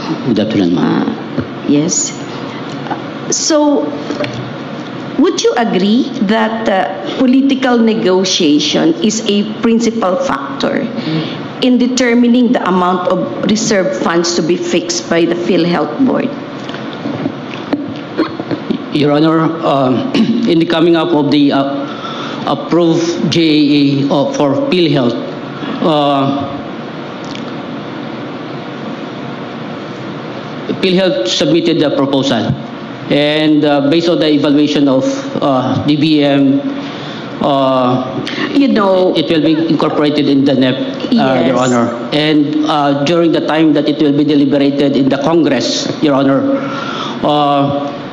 Good afternoon, ma'am. Yes. So, would you agree that political negotiation is a principal factor in determining the amount of reserve funds to be fixed by the PhilHealth Board? Your Honor, in the coming up of the approved JAA for PhilHealth, PhilHealth submitted the proposal, and based on the evaluation of DBM, it will be incorporated in the NEP, Yes. Your Honor. And during the time that it will be deliberated in the Congress, Your Honor,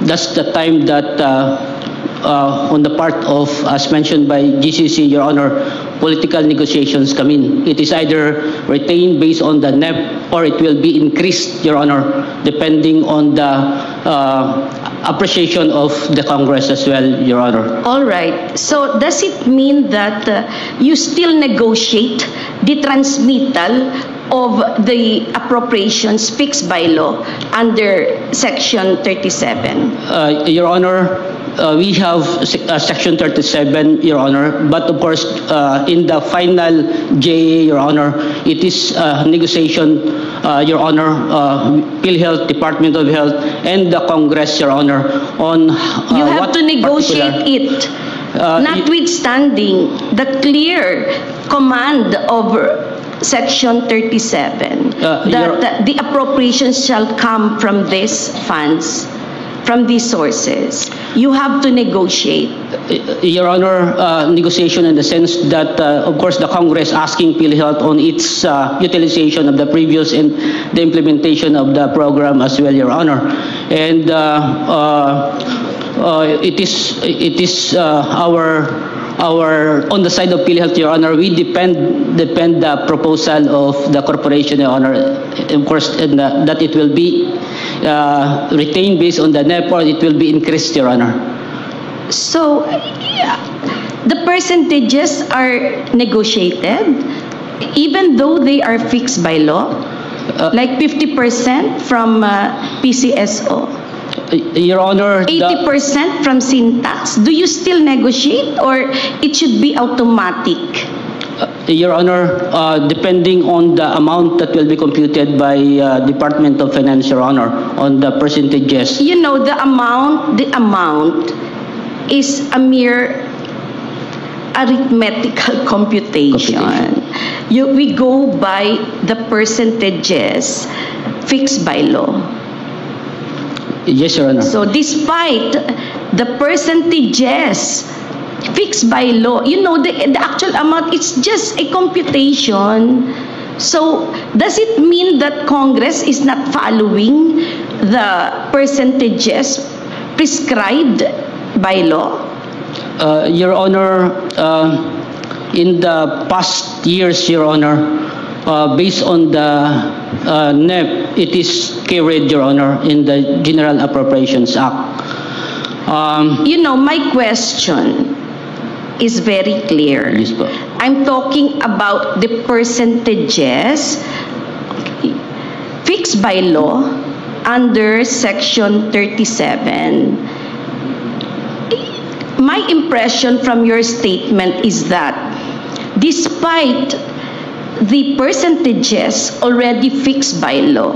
that's the time that on the part of, as mentioned by GCC, Your Honor, political negotiations come in. It is either retained based on the NEP or it will be increased, Your Honor, depending on the appreciation of the Congress as well, Your Honor. All right. So does it mean that you still negotiate the transmittal of the appropriations fixed by law under Section 37? Your Honor, we have Section 37, Your Honor, but of course, in the final JA, Your Honor, it is negotiation, Your Honor, PhilHealth, Department of Health, and the Congress, Your Honor, on you have to negotiate it, notwithstanding the clear command of Section 37 that the appropriations shall come from these funds, from these sources. You have to negotiate. Your Honor, negotiation in the sense that, of course, the Congress asking PhilHealth on its utilization of the previous and the implementation of the program as well, Your Honor. And it is our on the side of PhilHealth, Your Honor, we depend the proposal of the corporation, Your Honor, of course, and that it will be retained based on the NEP or it will be increased, Your Honor. So, the percentages are negotiated, even though they are fixed by law, like 50% from PCSO. Your Honor, 80% from syntax. Do you still negotiate or it should be automatic? Your Honor, depending on the amount that will be computed by Department of Finance, Your Honor, on the percentages. You know, the amount is a mere arithmetical computation. We go by the percentages fixed by law. Yes, Your Honor. So despite the percentages fixed by law, you know, the actual amount, it's just a computation. So does it mean that Congress is not following the percentages prescribed by law? Your Honor, in the past years, Your Honor, based on the NEP, it is carried, Your Honor, in the General Appropriations Act. You know, my question is very clear. Yes, po. I'm talking about the percentages fixed by law under Section 37. My impression from your statement is that despite the percentages already fixed by law,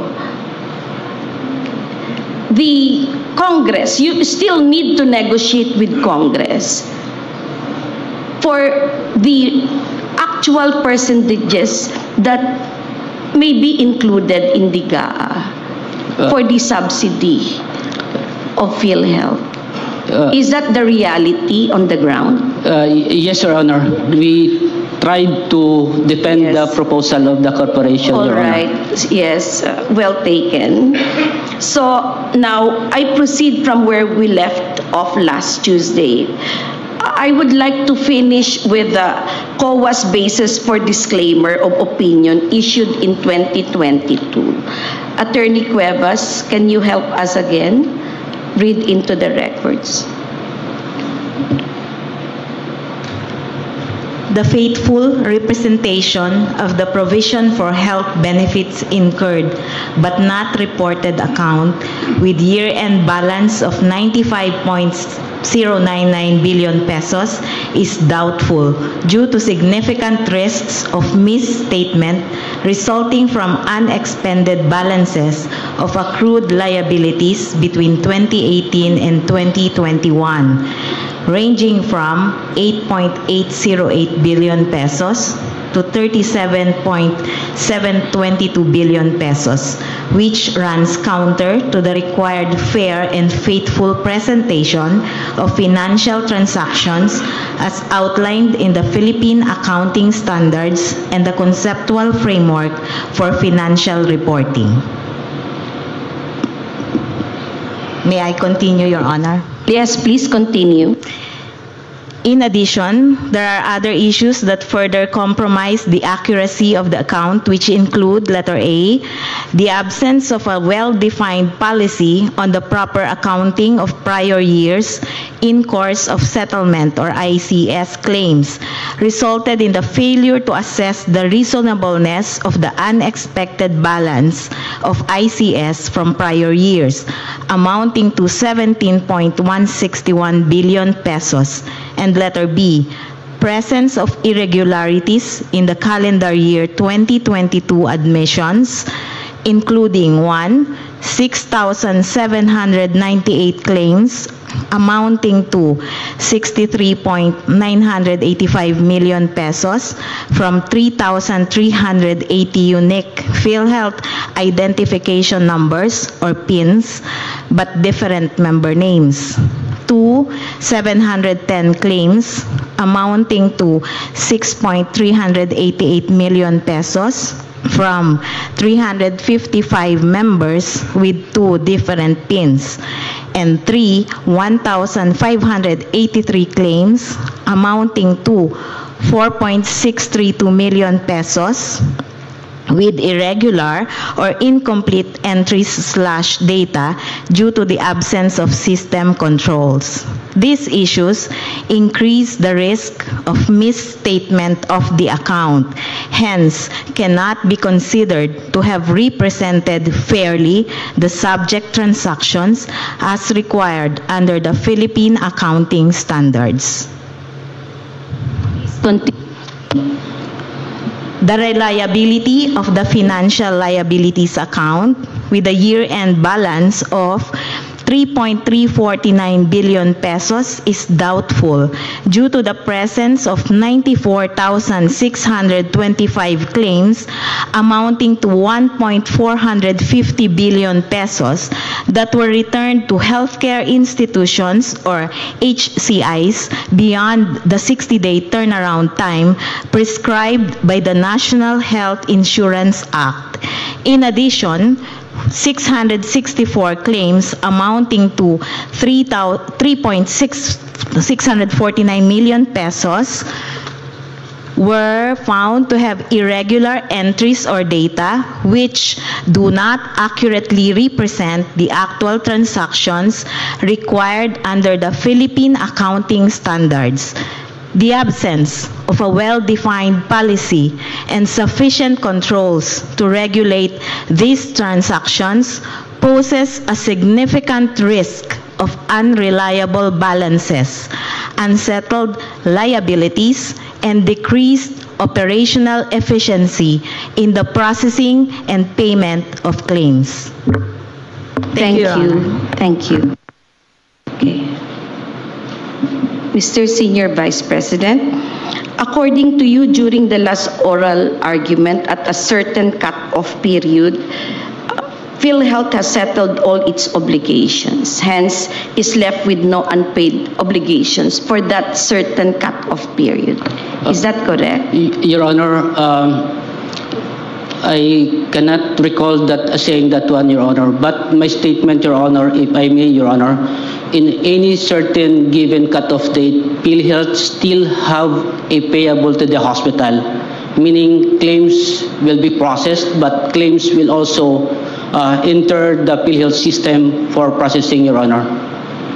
the Congress, you still need to negotiate with Congress for the actual percentages that may be included in the GAA for the subsidy of PhilHealth. Is that the reality on the ground? Yes, Your Honor. We tried to defend the proposal of the corporation, All Your right. Honor. Yes, well taken. So now I proceed from where we left off last Tuesday. I would like to finish with COA's basis for disclaimer of opinion issued in 2022. Attorney Cuevas, can you help us again? Read into the records. the faithful representation of the provision for health benefits incurred but not reported account with year-end balance of 95.099 billion pesos is doubtful due to significant risks of misstatement resulting from unexpended balances of accrued liabilities between 2018 and 2021, ranging from 8.808 billion pesos to 37.722 billion pesos, which runs counter to the required fair and faithful presentation of financial transactions as outlined in the Philippine Accounting Standards and the Conceptual Framework for Financial Reporting. May I continue, Your Honor? Yes, please continue. In addition, there are other issues that further compromise the accuracy of the account, which include, letter A, the absence of a well-defined policy on the proper accounting of prior years in course of settlement or ICS claims, resulted in the failure to assess the reasonableness of the unexpected balance of ICS from prior years, amounting to 17.161 billion pesos. And letter B, presence of irregularities in the calendar year 2022 admissions, including 1, 6,798 claims amounting to 63.985 million pesos from 3,380 unique PhilHealth identification numbers or PINs, but different member names. 2, 710 claims amounting to 6.388 million pesos from 355 members with 2 different PINs. And 3, 1,583 claims amounting to 4.632 million pesos with irregular or incomplete entries/data due to the absence of system controls. These issues increase the risk of misstatement of the account, hence cannot be considered to have represented fairly the subject transactions as required under the Philippine Accounting Standards. The reliability of the financial liabilities account with a year-end balance of 3.349 billion pesos is doubtful due to the presence of 94,625 claims amounting to 1.450 billion pesos that were returned to healthcare institutions or HCIs beyond the 60-day turnaround time prescribed by the National Health Insurance Act. In addition, 664 claims amounting to 3.649 million pesos were found to have irregular entries or data which do not accurately represent the actual transactions required under the Philippine Accounting Standards. The absence of a well-defined policy and sufficient controls to regulate these transactions poses a significant risk of unreliable balances, unsettled liabilities, and decreased operational efficiency in the processing and payment of claims. Thank Your you. Honor. Thank you. Okay. Mr. Senior Vice President, according to you, during the last oral argument at a certain cut-off period, PhilHealth has settled all its obligations, hence is left with no unpaid obligations for that certain cut-off period. Is that correct? Your Honor, I cannot recall that saying that one, Your Honor. But my statement, Your Honor, if I may, Your Honor, in any certain given cutoff date, PhilHealth still have a payable to the hospital, meaning claims will be processed, but claims will also enter the PhilHealth system for processing, Your Honor.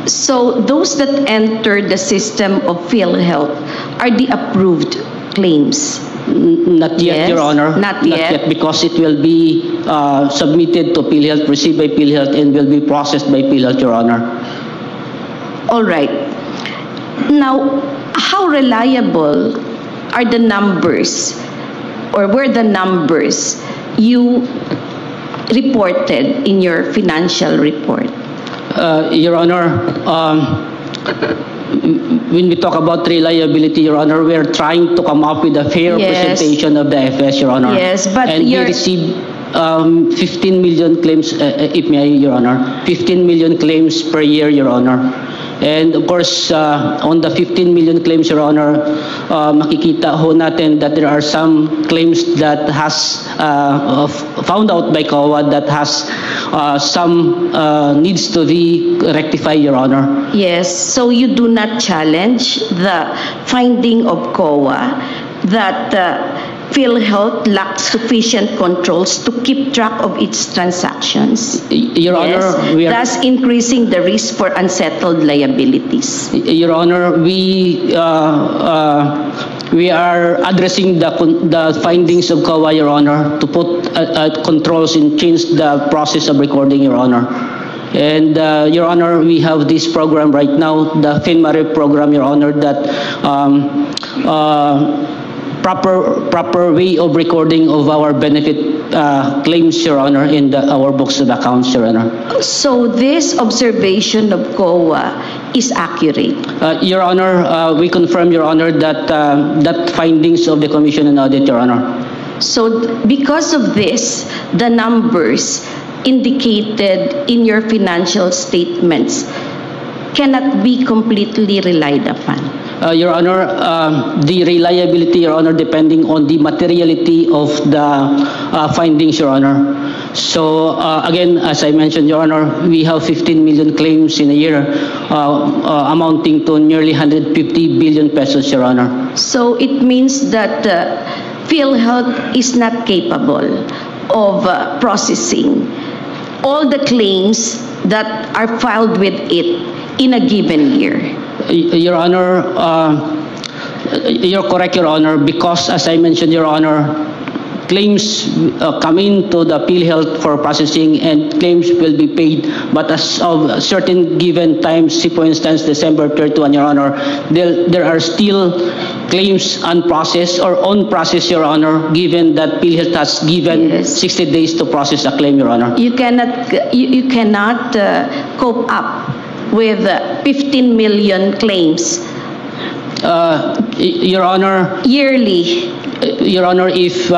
So those that enter the system of PhilHealth are the approved claims? Not yet, Yes, Your Honor. not yet. Because it will be submitted to PhilHealth, received by PhilHealth, and will be processed by PhilHealth, Your Honor. All right. Now, how reliable are the numbers, or were the numbers you reported in your financial report? Your Honor, when we talk about reliability, Your Honor, we are trying to come up with a fair Yes. presentation of the FS, Your Honor. Yes, but and we you're- received 15 million claims, if may I, Your Honor, 15 million claims per year, Your Honor. And of course, on the 15 million claims, Your Honor, makikita ho natin that there are some claims that has found out by COA that has some needs to be rectified, Your Honor. Yes, so you do not challenge the finding of COA that PhilHealth lacks sufficient controls to keep track of its transactions. Your Honor, we are... thus increasing the risk for unsettled liabilities. Your Honor, we are addressing the findings of COA, Your Honor, to put controls and change the process of recording, Your Honor. And Your Honor, we have this program right now, the FinMare program, Your Honor, that proper way of recording of our benefit claims, Your Honor, in our books of accounts, Your Honor. So this observation of COA is accurate. Your Honor, we confirm, Your Honor, that findings of the Commission on Audit, Your Honor. So because of this, the numbers indicated in your financial statements cannot be completely relied upon. Your Honor, the reliability, Your Honor, depending on the materiality of the findings, Your Honor. So again, as I mentioned, Your Honor, we have 15 million claims in a year, amounting to nearly 150 billion pesos, Your Honor. So it means that PhilHealth is not capable of processing all the claims that are filed with it in a given year. Your Honor, you're correct, Your Honor, because as I mentioned, Your Honor, claims come into the PhilHealth for processing and claims will be paid, but as of certain given times, say for instance, December 31, Your Honor, there are still claims unprocessed or unprocessed, Your Honor, given that PhilHealth has given Yes. 60 days to process a claim, Your Honor. You cannot cope up with 15 million claims Your Honor, yearly. Your Honor, if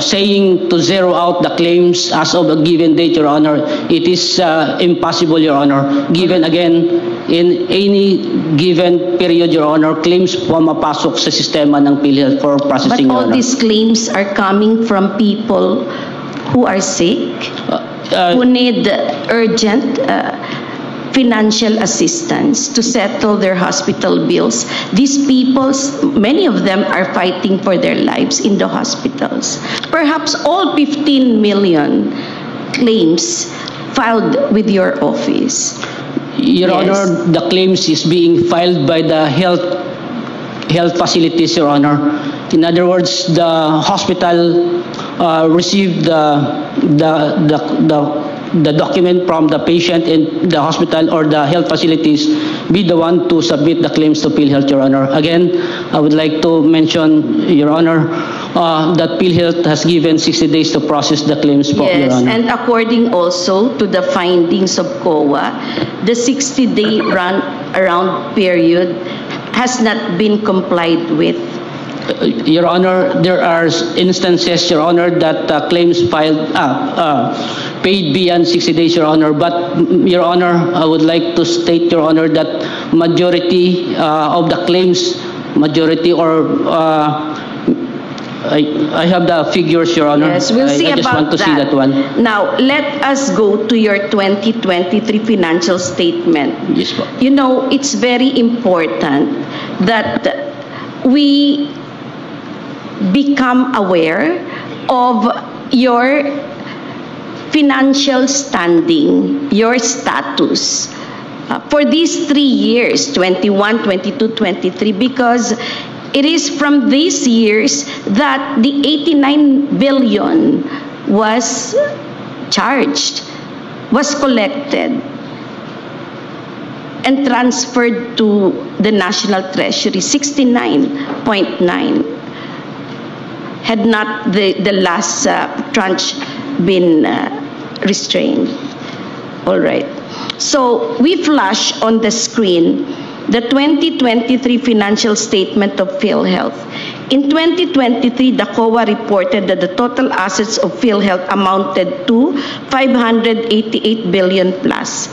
saying to zero out the claims as of a given date, Your Honor, it is impossible, Your Honor. Given again, in any given period, Your Honor, claims pumapasok sa sistema ng PhilHealth for But processing, Your all Honor. these claims are coming from people who are sick, who need urgent financial assistance to settle their hospital bills. These people, many of them are fighting for their lives in the hospitals. Perhaps all 15 million claims filed with your office. Your Yes. Honor, the claims is being filed by the health facilities, Your Honor. In other words, the hospital received the document from the patient, and the hospital or the health facilities be the one to submit the claims to PhilHealth, Your Honor. Again, I would like to mention, Your Honor, that PhilHealth has given 60 days to process the claims, Your Yes, Honor. and according also to the findings of COA, the 60-day runaround period has not been complied with. Your Honor, there are instances, Your Honor, that claims filed paid beyond 60 days, Your Honor. But, Your Honor, I would like to state, Your Honor, that majority of the claims, majority or I have the figures, Your Honor. Yes, we'll see I just about want to see that one. Now, let us go to your 2023 financial statement. Yes, po. You know, it's very important that we become aware of your financial standing, your status for these 3 years, 21, 22, 23, because it is from these years that the 89 billion was charged, was collected, and transferred to the National Treasury, 69.9, had not the last tranche been restrained. All right. So we flash on the screen the 2023 financial statement of PhilHealth. In 2023, the COA reported that the total assets of PhilHealth amounted to 588 billion plus.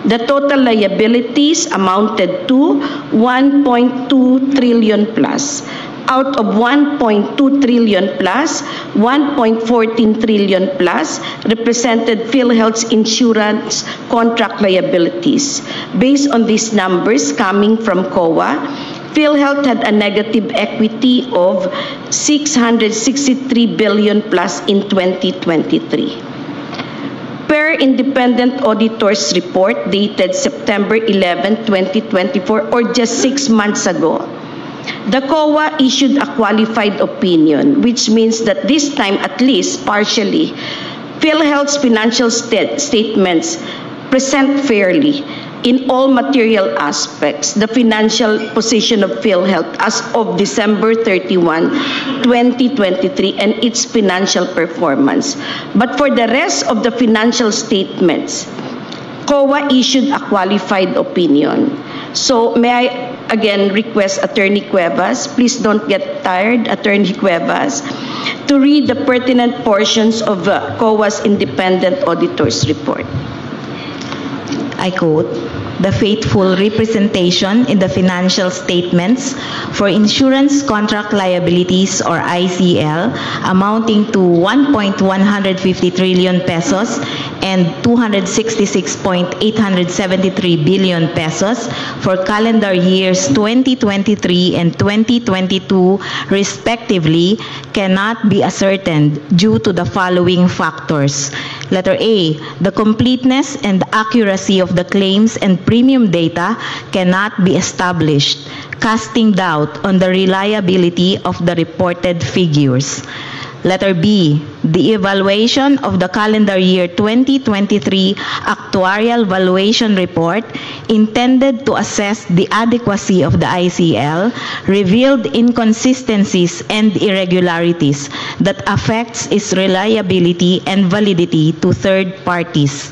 The total liabilities amounted to 1.2 trillion plus. Out of 1.2 trillion plus, 1.14 trillion plus represented PhilHealth's insurance contract liabilities. Based on these numbers coming from COA, PhilHealth had a negative equity of 663 billion plus in 2023. Per independent auditor's report dated September 11, 2024, or just 6 months ago, the COA issued a qualified opinion, which means that this time, at least partially, PhilHealth's financial statements present fairly in all material aspects the financial position of PhilHealth as of December 31, 2023 and its financial performance. But for the rest of the financial statements, COA issued a qualified opinion. So may I again request Attorney Cuevas, please don't get tired, Attorney Cuevas, to read the pertinent portions of COA's independent auditor's report. I quote, "The faithful representation in the financial statements for insurance contract liabilities or ICL amounting to 1.150 trillion pesos and 266.873 billion pesos for calendar years 2023 and 2022 respectively cannot be ascertained due to the following factors. Letter A, the completeness and accuracy of the claims and premium data cannot be established, casting doubt on the reliability of the reported figures. Letter B, the evaluation of the calendar year 2023 actuarial valuation report intended to assess the adequacy of the ICL revealed inconsistencies and irregularities that affects its reliability and validity to third parties.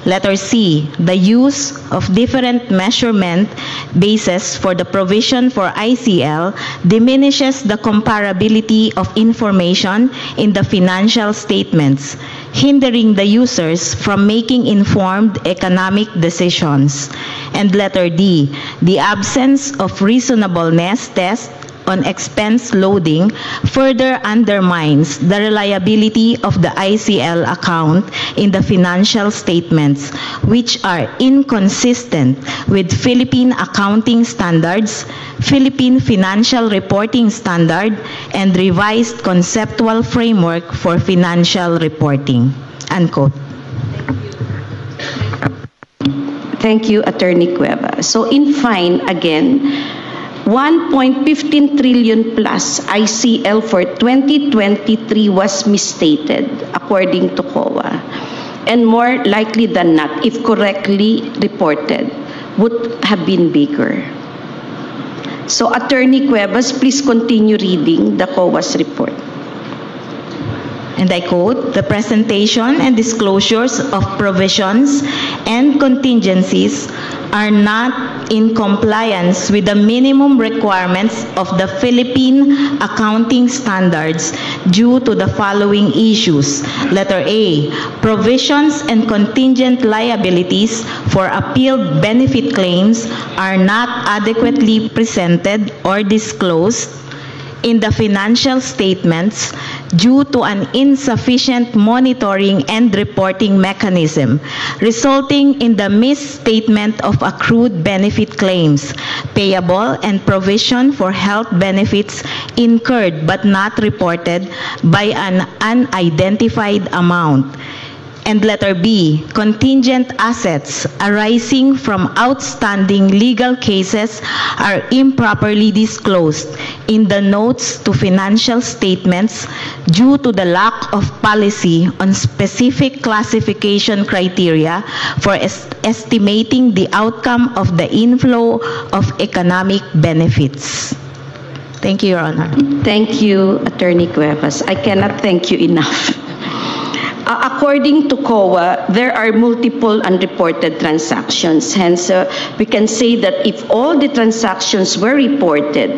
Letter C, the use of different measurement bases for the provision for ICL diminishes the comparability of information in the financial statements, hindering the users from making informed economic decisions. And letter D, the absence of reasonableness test on expense loading further undermines the reliability of the ICL account in the financial statements, which are inconsistent with Philippine accounting standards, Philippine financial reporting standard, and revised conceptual framework for financial reporting." Unquote. Thank you, Attorney Cueva. So in fine, again, 1.15 trillion plus ICL for 2023 was misstated according to COA. And more likely than not, if correctly reported, would have been bigger. So Attorney Cuevas, please continue reading the COA's report. And I quote, "The presentation and disclosures of provisions and contingencies are not in compliance with the minimum requirements of the Philippine accounting standards due to the following issues. Letter A, provisions and contingent liabilities for appealed benefit claims are not adequately presented or disclosed in the financial statements due to an insufficient monitoring and reporting mechanism, resulting in the misstatement of accrued benefit claims, payable and provision for health benefits incurred but not reported by an unidentified amount. And letter B, contingent assets arising from outstanding legal cases are improperly disclosed in the notes to financial statements due to the lack of policy on specific classification criteria for estimating the outcome of the inflow of economic benefits. Thank you, Your Honor. Thank you, Attorney Cuevas. I cannot thank you enough. According to COA, there are multiple unreported transactions. Hence, we can say that if all the transactions were reported,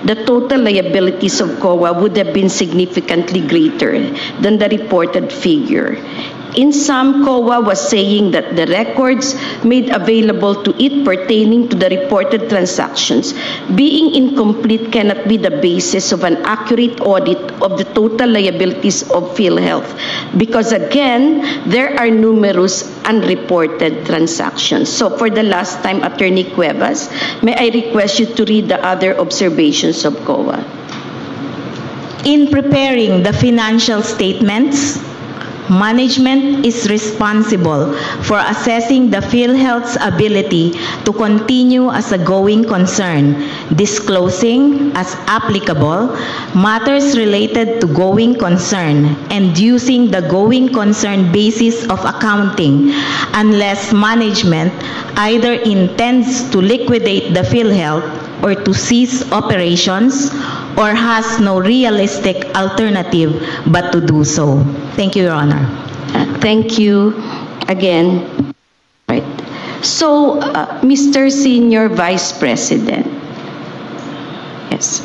the total liabilities of COA would have been significantly greater than the reported figure. In sum, COA was saying that the records made available to it pertaining to the reported transactions being incomplete cannot be the basis of an accurate audit of the total liabilities of PhilHealth because, again, there are numerous unreported transactions. So for the last time, Attorney Cuevas, may I request you to read the other observations of COA? In preparing the financial statements, management is responsible for assessing the PhilHealth's ability to continue as a going concern, disclosing, as applicable, matters related to going concern, and using the going concern basis of accounting unless management either intends to liquidate the PhilHealth or to cease operations or has no realistic alternative but to do so. Thank you, Your Honor. Thank you again. Right. So, Mr. Senior Vice President, yes.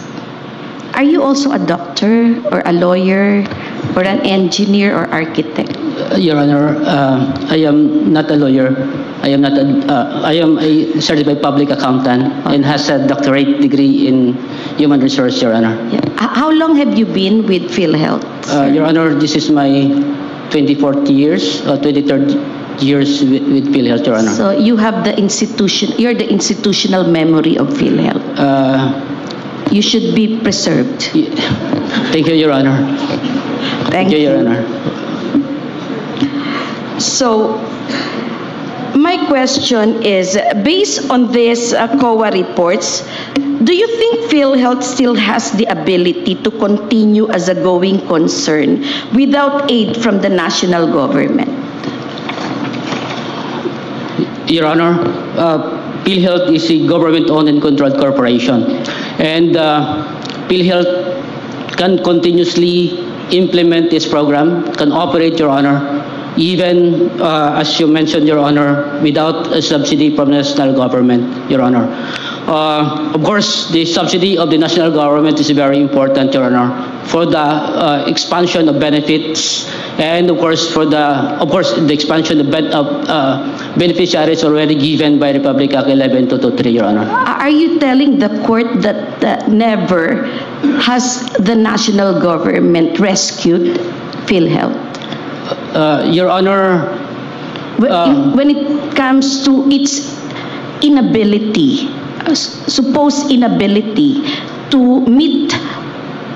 Are you also a doctor or a lawyer or an engineer or architect? Your Honor, I am not a lawyer. I am a certified public accountant and has a doctorate degree in human resource, Your Honor. Yeah. How long have you been with PhilHealth? Your Honor, this is my 24th years, 23rd years with PhilHealth, Your Honor. So you have the institution, you're the institutional memory of PhilHealth. You should be preserved. Thank you, Your Honor. Thank you, Your Honor. So, my question is, based on these COA reports, do you think PhilHealth still has the ability to continue as a going concern without aid from the national government? Your Honor, PhilHealth is a government-owned and controlled corporation. And PhilHealth can continuously implement this program, can operate, Your Honor, even, as you mentioned, Your Honor, without a subsidy from the national government, Your Honor. Of course, the subsidy of the national government is very important, Your Honor, for the expansion of benefits, and of course the expansion of beneficiaries already given by Republic Act 11223, Your Honor. Are you telling the court that never has the national government rescued PhilHealth? Your Honor, when it comes to its inability, supposed inability to meet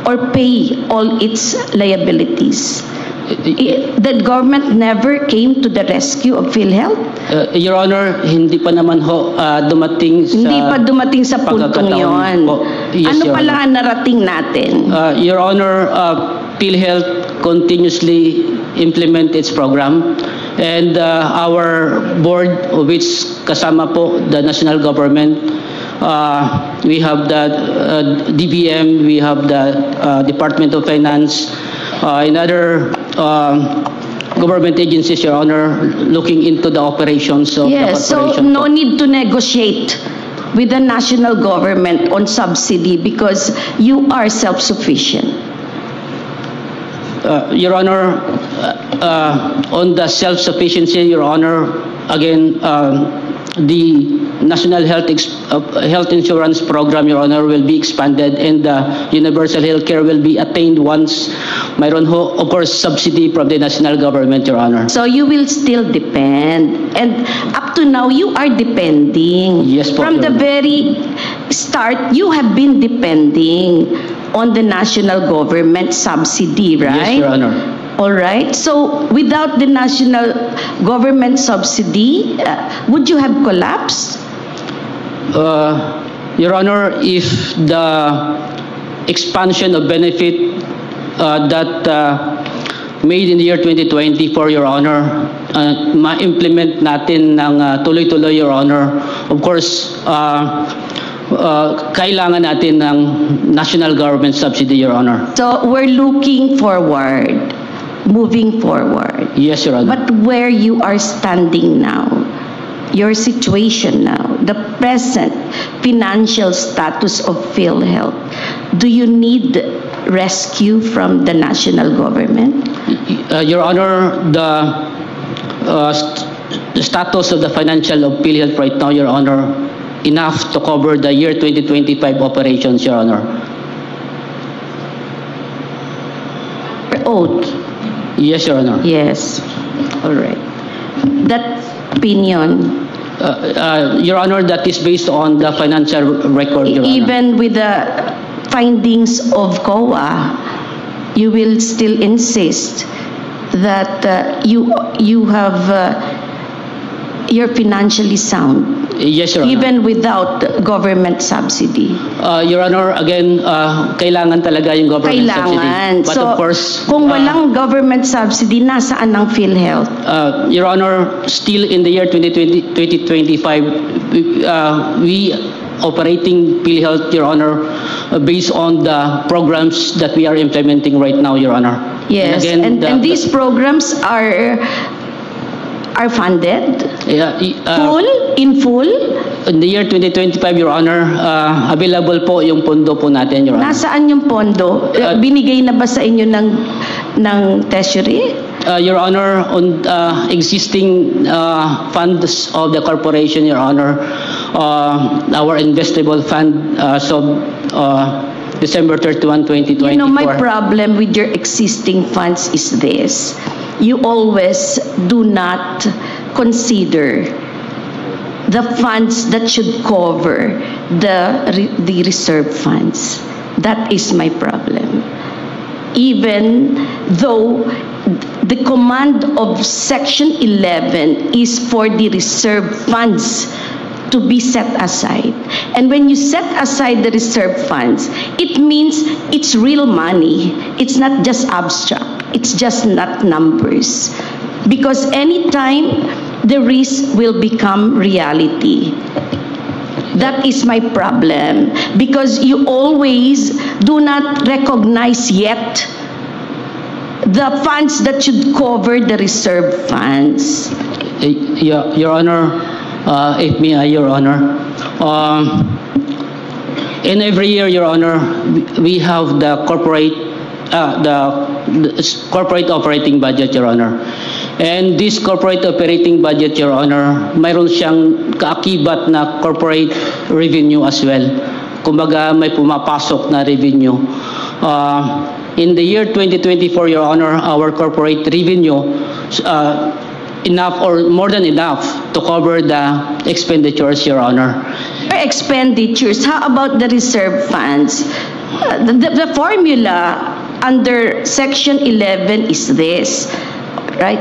or pay all its liabilities, the government never came to the rescue of PhilHealth? Your Honor, hindi pa naman ho dumating sa... Hindi pa dumating sa puntong yon. Yes, ano Your pala Honor. ang narating natin? Your Honor, PhilHealth continuously implement its program, and our board, which kasama po the national government, we have the DBM, we have the Department of Finance, and other government agencies, Your Honor, looking into the operations of the corporation. Yes, so no need to negotiate with the national government on subsidy because you are self-sufficient. Your Honor, on the self-sufficiency, Your Honor, again, the National Health Insurance Program, Your Honor, will be expanded, and the universal health care will be attained once mayroon ho, of course, subsidy from the national government, Your Honor. So you will still depend. And up to now, you are depending. Yes, po, From Your the Honor. very start, you have been depending on the national government subsidy, right? Yes, Your Honor. All right. So without the national government subsidy, would you have collapsed? Your Honor, if the expansion of benefit that made in the year 2024, Your Honor, ma-implement natin ng tuloy-tuloy, Your Honor, of course, kailangan natin ng national government subsidy, Your Honor. So we're looking forward, moving forward. Yes, Your Honor. But where you are standing now, your situation now, the present financial status of PhilHealth, do you need rescue from the national government? Your Honor, the status of the financial of PhilHealth right now, Your Honor, enough to cover the year 2025 operations, Your Honor. Oath. Yes, Your Honor. Yes. All right. That opinion, Your Honor, that is based on the financial record, Your Honor. even with the findings of COA, you will still insist that you're financially sound, Yes, Your Honor. even without government subsidy. Your Honor, again, kailangan talaga yung government Kailangan. subsidy. But So, of course, kung walang government subsidy, nasaan ang PhilHealth? Your Honor, still in the year 2025, we operating PhilHealth, Your Honor, based on the programs that we are implementing right now, Your Honor. Yes, again, and these programs are funded in full. In the year 2025, Your Honor, available po yung pondo po natin, Your Honor. Nasaan yung pondo? Binigay na ba sa inyo ng Treasury? Your Honor, on existing funds of the corporation, Your Honor, our investable fund so December 31, 2024. You know, my problem with your existing funds is this. You always do not consider the funds that should cover the reserve funds. That is my problem. Even though the command of Section 11 is for the reserve funds to be set aside. And when you set aside the reserve funds, it means it's real money. It's not just abstract. It's just not numbers. Because anytime the risk will become reality. That is my problem. Because you always do not recognize yet the funds that should cover the reserve funds. Your Honor, if may I, Your Honor, in every year, Your Honor, we have the corporate operating budget, Your Honor. And this corporate operating budget, Your Honor, mayroon siyang kaakibat na corporate revenue as well. Kumbaga, may pumapasok na revenue. In the year 2024, Your Honor, our corporate revenue enough or more than enough to cover the expenditures, Your Honor. Expenditures, how about the reserve funds? The formula under Section 11 is this, right?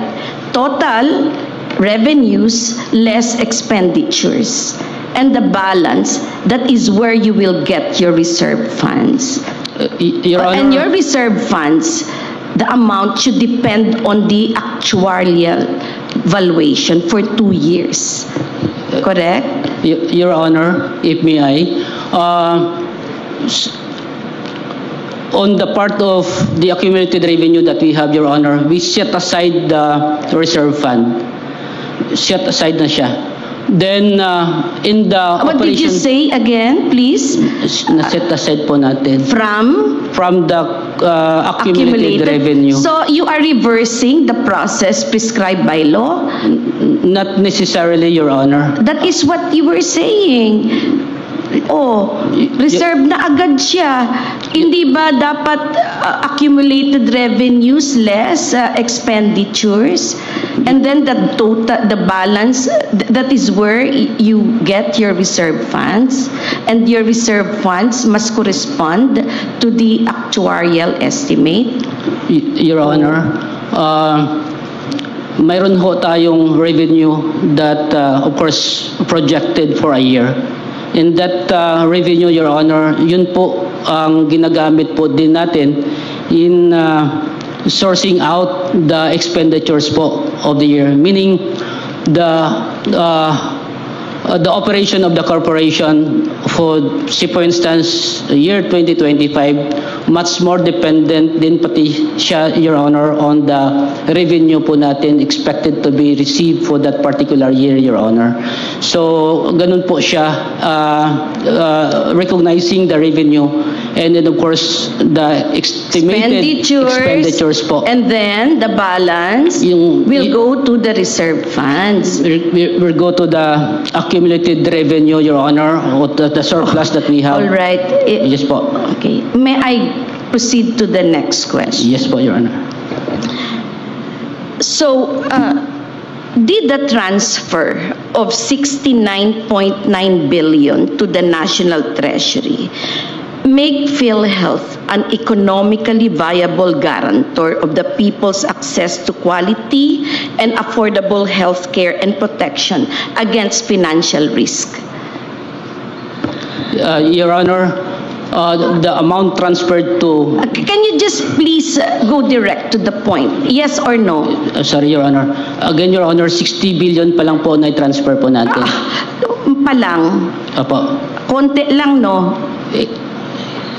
Total revenues less expenditures. And the balance, that is where you will get your reserve funds. Your Honor, And your reserve funds, the amount should depend on the actuarial valuation for 2 years. Correct? Your Honor, if may I, on the part of the accumulated revenue that we have, Your Honor, we set aside the reserve fund. Set aside na siya. Then, in the What did you operation, say again, please? na-set aside po natin from the accumulated revenue. So you are reversing the process prescribed by law? Not necessarily, Your Honor. That is what you were saying. Oh, reserve na agad siya. Hindi ba dapat accumulated revenues less expenditures? And then the total, the balance, that is where you get your reserve funds. And your reserve funds must correspond to the actuarial estimate. Your Honor, mayroon ho tayong revenue that, of course, projected for a year. In that revenue, Your Honor, yun po ang ginagamit po din natin in sourcing out the expenditures po of the year. Meaning, the operation of the corporation for, say for instance, year 2025, much more dependent din pati siya, Your Honor, on the revenue po natin expected to be received for that particular year, Your Honor. So, ganun po siya, recognizing the revenue and then of course the estimated expenditures po. And then the balance will go to the reserve funds. We'll go to the accumulated revenue, Your Honor, or the surplus that we have. All right. Yes po. Okay. May I proceed to the next question? Yes po, Your Honor. So, did the transfer of 69.9 billion to the National Treasury make PhilHealth an economically viable guarantor of the people's access to quality and affordable health care and protection against financial risk? Your Honor, the amount transferred to... Can you just please go direct to the point? Yes or no? Sorry, Your Honor. Again, Your Honor, 60 billion pa lang po na transfer po natin. Pa lang? Opo. Konti lang, no?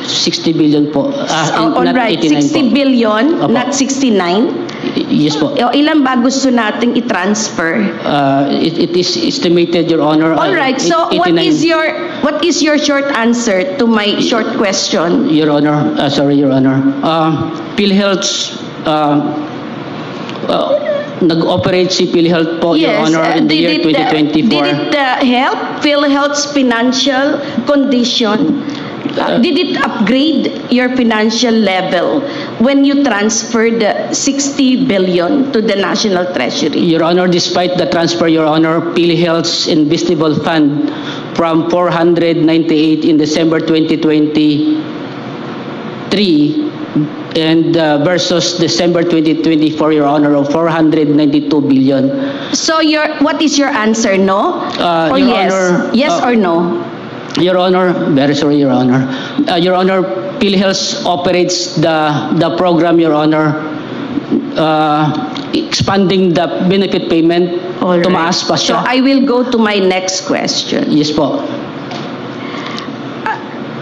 60 billion po. All Not right, 89 60 po. billion, Opo. not 69? Yes po. O, ilan ba gusto nating i-transfer? It is estimated, Your Honor. All right, so 89. what is your short answer to my short question? Your Honor, sorry, Your Honor. PhilHealth's nag-operate si PhilHealth po, Your Honor, in the year 2024. Did it help PhilHealth's financial condition? Did it upgrade your financial level when you transferred 60 billion to the National Treasury? Your Honor, despite the transfer, Your Honor, PhilHealth's investable fund from 498 in December 2023 and versus December 2024, Your Honor, of 492 billion. So what is your answer? No? Or Your yes? Honor, Yes or no? Your Honor, very sorry, Your Honor. Your Honor, PhilHealth operates the program, Your Honor, expanding the benefit payment. All right. Tumaas pa So siya. I will go to my next question. Yes po.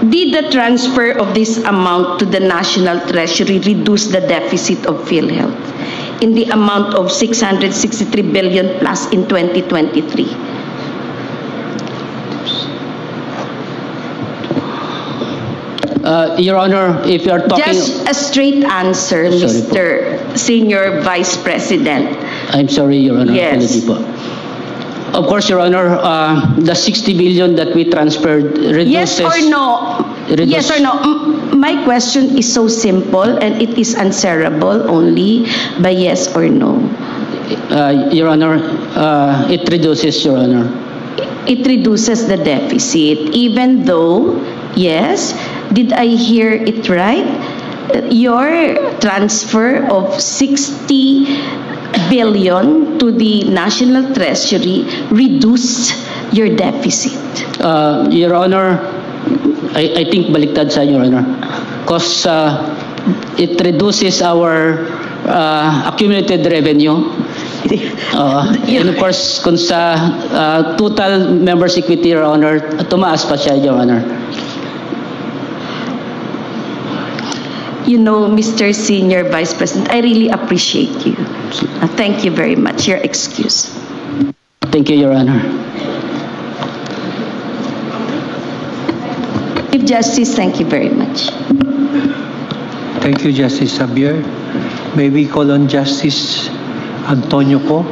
Did the transfer of this amount to the National Treasury reduce the deficit of PhilHealth in the amount of 663 billion plus in 2023? Your Honor, if you are talking... Just a straight answer, Sorry po. Mr. Senior Vice President. I'm sorry, Your Honor. Yes. Apology po. Of course, Your Honor, the 60 billion that we transferred reduces... Yes or no? Yes or no? My question is so simple and it is answerable only by yes or no. Your Honor, it reduces, Your Honor. It reduces the deficit even though, yes, did I hear it right? Your transfer of 60 billion to the National Treasury reduced your deficit. Your Honor, I think baliktad sa Your Honor. Because it reduces our accumulated revenue. And of course, kung sa total members' equity, Your Honor, tumaas pa siya, Your Honor. You know, Mr. Senior Vice President, I really appreciate you. Thank you very much. Your excuse. Thank you, Your Honor. Chief Justice, thank you very much. Thank you, Justice Xavier. May we call on Justice Antonio Co.